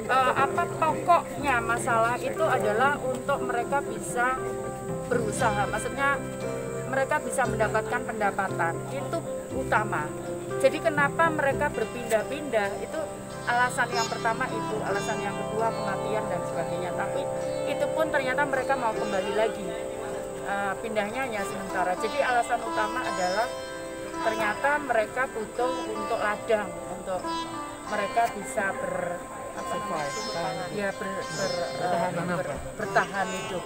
apa pokoknya masalah itu adalah untuk mereka bisa berusaha, maksudnya mereka bisa mendapatkan pendapatan, itu utama. Jadi kenapa mereka berpindah-pindah itu alasan yang pertama itu, alasan yang kedua kematian dan sebagainya. Tapi itu pun ternyata mereka mau kembali lagi, pindahnya hanya sementara. Jadi alasan utama adalah ternyata mereka butuh untuk ladang, untuk mereka bisa bertahan hidup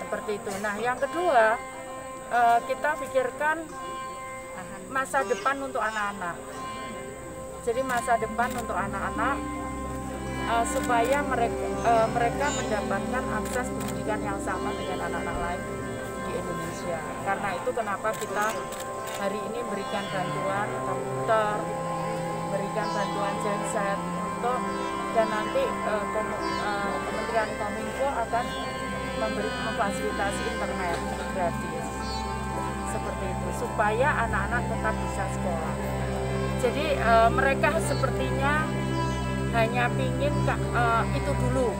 seperti itu. Nah yang kedua, kita pikirkan masa depan untuk anak-anak. Jadi masa depan untuk anak-anak supaya mereka mendapatkan akses pendidikan yang sama dengan anak-anak lain di Indonesia. Karena itu kenapa kita hari ini berikan bantuan komputer, berikan bantuan genset untuk, dan nanti Kementerian Kominfo akan memfasilitasi internet gratis seperti itu supaya anak-anak tetap bisa sekolah. Jadi mereka sepertinya hanya pingin itu dulu,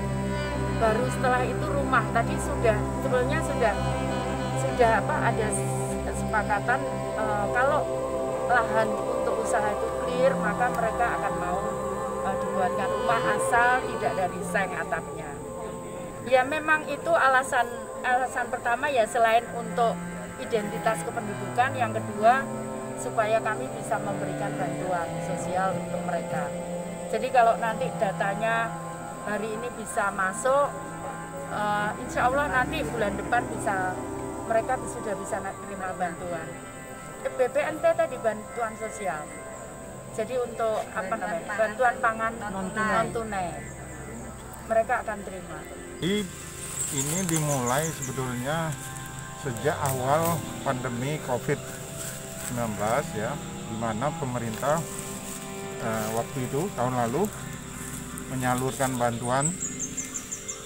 baru setelah itu rumah. Tadi sebelumnya sudah ada kesepakatan kalau lahan untuk usaha itu clear, maka mereka akan mau dibuatkan rumah asal tidak dari seng atapnya. Ya memang itu alasan pertama ya, selain untuk identitas kependudukan, yang kedua supaya kami bisa memberikan bantuan sosial untuk mereka. Jadi kalau nanti datanya hari ini bisa masuk, insya Allah nanti bulan depan mereka sudah bisa terima bantuan. BPNT tadi bantuan sosial. Jadi untuk bantuan pangan non tunai mereka akan terima. Ini dimulai sebetulnya sejak awal pandemi COVID-19 ya, di mana pemerintah waktu itu tahun lalu menyalurkan bantuan,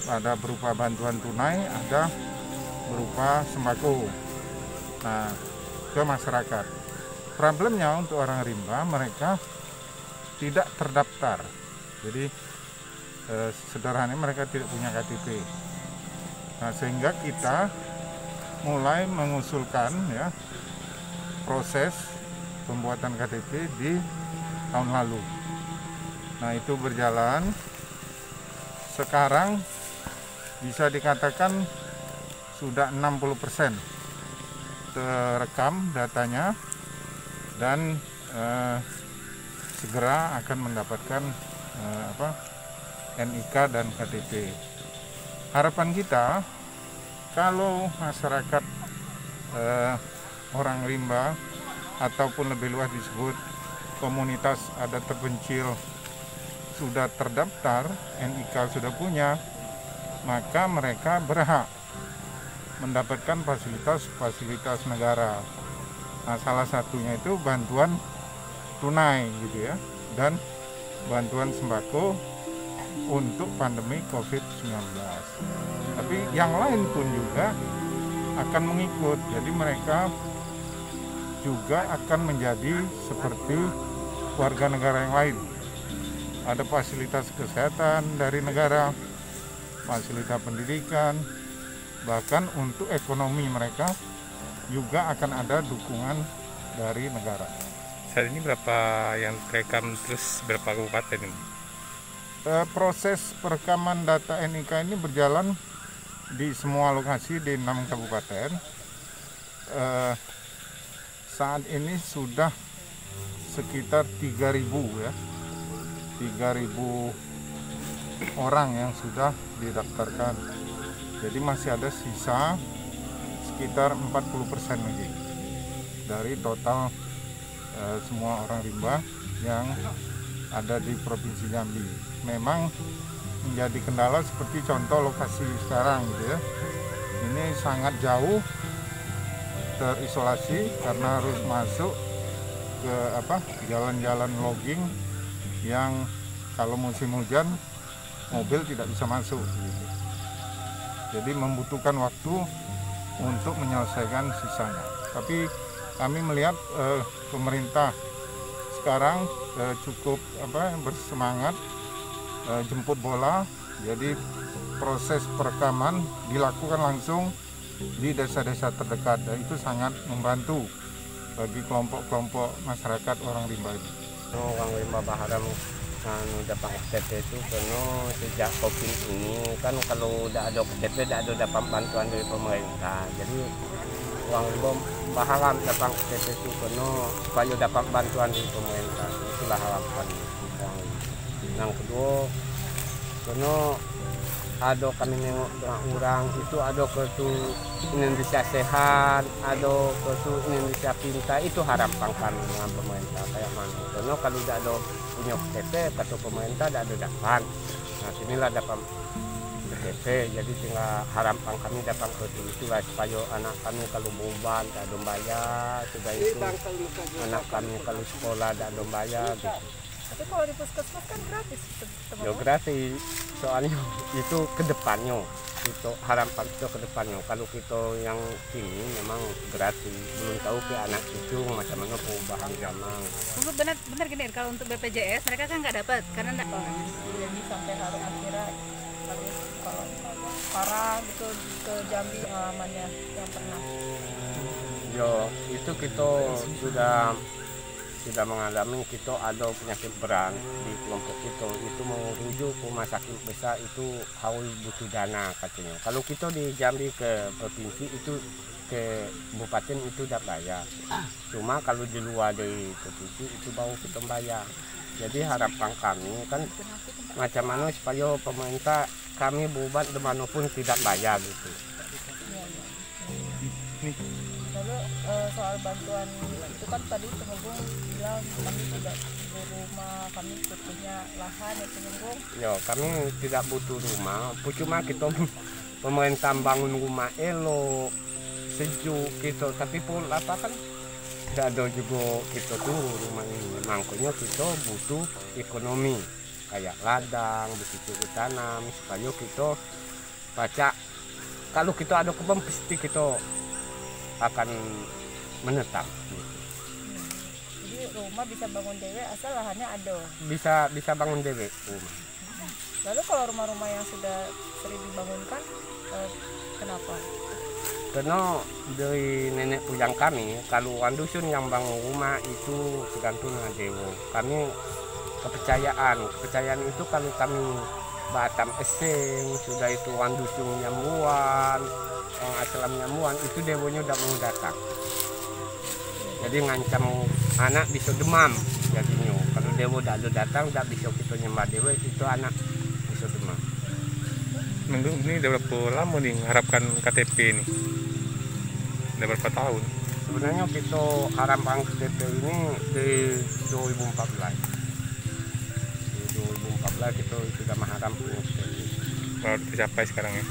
ada berupa bantuan tunai, ada berupa sembako. Nah, ke masyarakat. Problemnya untuk orang rimba, mereka tidak terdaftar. Jadi sederhananya mereka tidak punya KTP. Nah, sehingga kita mulai mengusulkan ya proses pembuatan KTP di tahun lalu. Nah, itu berjalan. Sekarang bisa dikatakan sudah 60% terekam datanya, dan segera akan mendapatkan NIK dan KTP. Harapan kita kalau masyarakat orang rimba ataupun lebih luas disebut komunitas adat terpencil sudah terdaftar, NIK sudah punya, maka mereka berhak mendapatkan fasilitas negara. Nah, salah satunya itu bantuan tunai gitu ya, dan bantuan sembako untuk pandemi COVID-19. Tapi yang lain pun juga akan mengikut. Jadi mereka juga akan menjadi seperti warga negara yang lain. Ada fasilitas kesehatan dari negara, fasilitas pendidikan, bahkan untuk ekonomi mereka juga akan ada dukungan dari negara. Saat ini berapa yang terekam, terus berapa kabupaten ini? Proses perekaman data NIK ini berjalan di semua lokasi di 6 kabupaten. Saat ini sudah sekitar 3.000 ya, 3.000 orang yang sudah didaftarkan. Jadi masih ada sisa sekitar 40% lagi dari total semua orang rimba yang ada di Provinsi Jambi. Memang menjadi kendala seperti contoh lokasi sekarang gitu ya. Ini sangat jauh terisolasi karena harus masuk ke jalan-jalan logging yang kalau musim hujan mobil tidak bisa masuk gitu. Jadi membutuhkan waktu untuk menyelesaikan sisanya. Tapi kami melihat pemerintah sekarang cukup bersemangat jemput bola. Jadi proses perekaman dilakukan langsung di desa-desa terdekat, dan itu sangat membantu bagi kelompok-kelompok masyarakat orang rimba ini. Orang rimba berharap dapat KTP itu karena sejak COVID ini kan kalau tidak ada KTP tidak ada dapat bantuan dari pemerintah. Jadi orang rimba berharap dapat KTP itu karena supaya dapat bantuan dari pemerintah. Itulah harapan orang. Yang kedua, karena ada kami nengok orang itu ada kartu Indonesia Sehat, ada kartu Indonesia Pintar, itu harapan kami dengan pemerintah kayak mana. Karena kalau tidak ada punya KTP, kartu pemerintah tidak ada dapat. Nah sinilah dapat KTP, jadi tinggal harapan kami dapat kartu itu lah, supaya anak kami kalau berobat tidak ada bayar, sudah itu anak kami kalau sekolah tidak ada bayar gitu. Tapi kalau di puskesmas kan gratis. Ya gratis, soalnya itu kedepannya, itu harapan itu kedepannya. Kalau kita yang ini memang gratis, belum tahu ke anak cucu macam mana perubahan zaman. Benar gini, kalau untuk BPJS mereka kan nggak dapat karena nggak Jadi sampai harus akhirnya harus kalau parah gitu ke Jambi pengalamannya yang pernah. Yo, itu kita sudah mengalami, kita ada penyakit berat di kelompok kita, itu mau rujuk ke rumah sakit besar itu harus butuh dana katanya. Kalau kita di Jambi ke provinsi itu ke kabupaten itu tidak bayar, cuma kalau di luar dari provinsi itu baru kita bayar. Jadi harapan kami kan macam mana supaya pemerintah kami berobat dimanapun tidak bayar gitu. Lalu soal bantuan itu kan tadi Temenggung bilang kami tidak berumah, kami butuhnya lahan ya Temenggung. Ya kami tidak butuh rumah, cuma kita pemerintah bangun rumah elok, sejuk gitu. Tapi pun apa kan tidak ada juga kita tuh rumah ini. Makanya kita butuh ekonomi kayak ladang, begitu tanam supaya kita baca. Kalau kita ada kebun pasti kita akan menetap. Jadi rumah bisa bangun dewe asal lahannya ada. Bisa bangun dewe rumah. Lalu kalau rumah-rumah yang sudah sering dibangunkan, kenapa? Karena dari nenek puyang kami, kalau orang dusun yang bangun rumah itu tergantung dengan dewa. Kami kepercayaan itu kalau kami Batam Eseng, sudah itu orang dusun nyambuan, orang aslam nyambuan, itu dewanya udah mau datang. Jadi ngancam anak bisa demam jadinya. Kalau dewa udah ada datang, udah bisa kita nyembah dewa, itu anak bisa demam. Ini udah berapa lama nih mengharapkan KTP ini? Udah berapa tahun? Sebenarnya kita harapan KTP ini di 2014. Di 2014 kita sudah mengharap punya KTP. Baru tercapai sekarang ya?